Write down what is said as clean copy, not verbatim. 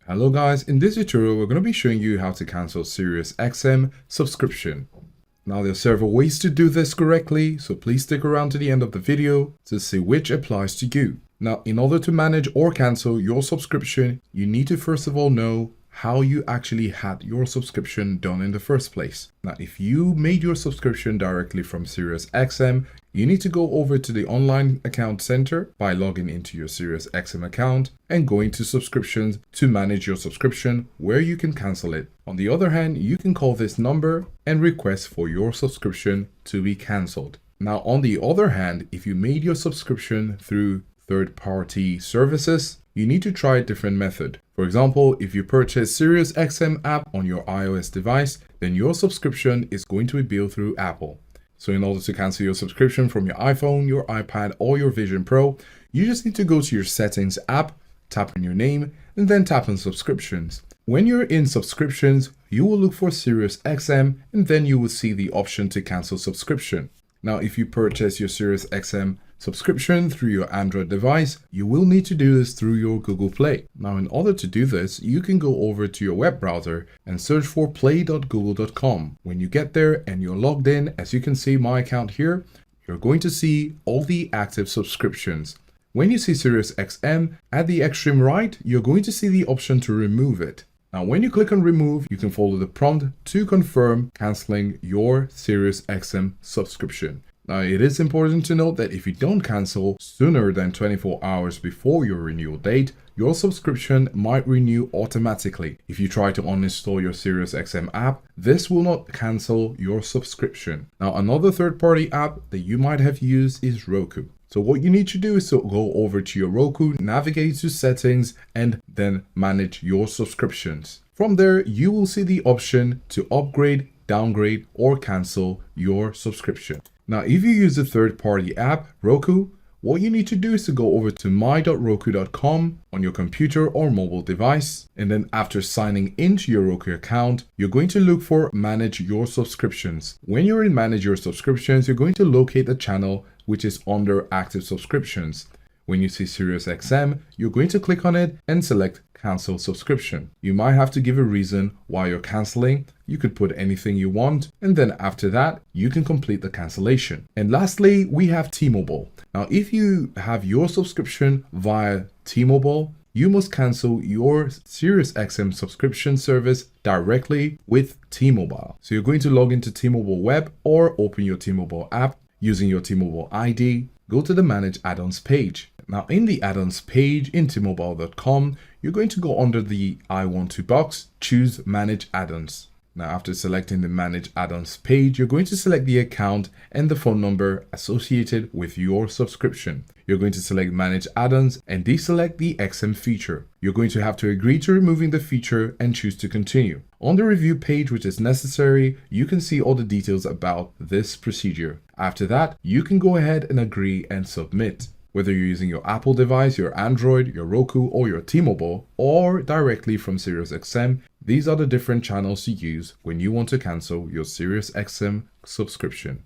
Hello guys, in this tutorial we're going to be showing you how to cancel SiriusXM subscription. Now there are several ways to do this correctly, so please stick around to the end of the video to see which applies to you. Now in order to manage or cancel your subscription, you need to first of all know how you actually had your subscription done in the first place. Now if you made your subscription directly from SiriusXM, you need to go over to the online account center by logging into your SiriusXM account and going to subscriptions to manage your subscription where you can cancel it. On the other hand, you can call this number and request for your subscription to be canceled. Now on the other hand, if you made your subscription through third-party services, you need to try a different method. For example, if you purchase SiriusXM app on your iOS device, then your subscription is going to be billed through Apple. So in order to cancel your subscription from your iPhone, your iPad, or your Vision Pro, you just need to go to your settings app, tap on your name, and then tap on subscriptions. When you're in subscriptions, you will look for SiriusXM, and then you will see the option to cancel subscription. Now, if you purchase your SiriusXM subscription through your Android device, you will need to do this through your Google Play. Now, in order to do this, you can go over to your web browser and search for play.google.com. When you get there and you're logged in, as you can see my account here, you're going to see all the active subscriptions. When you see SiriusXM, at the extreme right, you're going to see the option to remove it. Now, when you click on remove, you can follow the prompt to confirm canceling your SiriusXM subscription. Now, it is important to note that if you don't cancel sooner than 24 hours before your renewal date, your subscription might renew automatically. If you try to uninstall your SiriusXM app, this will not cancel your subscription. Now, another third-party app that you might have used is Roku. So what you need to do is to go over to your Roku, navigate to settings, and then manage your subscriptions. From there, you will see the option to upgrade, downgrade, or cancel your subscription. Now, if you use a third-party app, Roku, what you need to do is to go over to my.roku.com on your computer or mobile device. And then after signing into your Roku account, you're going to look for Manage Your Subscriptions. When you're in Manage Your Subscriptions, you're going to locate a channel which is under Active Subscriptions. When you see SiriusXM, you're going to click on it and select Cancel Subscription. You might have to give a reason why you're canceling. You could put anything you want, and then after that, you can complete the cancellation. And lastly, we have T-Mobile. Now, if you have your subscription via T-Mobile, you must cancel your SiriusXM subscription service directly with T-Mobile. So you're going to log into T-Mobile web or open your T-Mobile app using your T-Mobile ID. Go to the Manage Add-ons page. Now in the add-ons page in T-Mobile.com, you're going to go under the I want to box, choose Manage Add-ons. Now after selecting the Manage Add-ons page, you're going to select the account and the phone number associated with your subscription. You're going to select Manage Add-ons and deselect the XM feature. You're going to have to agree to removing the feature and choose to continue. On the review page, which is necessary, you can see all the details about this procedure. After that, you can go ahead and agree and submit. Whether you're using your Apple device, your Android, your Roku, or your T-Mobile, or directly from SiriusXM, these are the different channels to use when you want to cancel your SiriusXM subscription.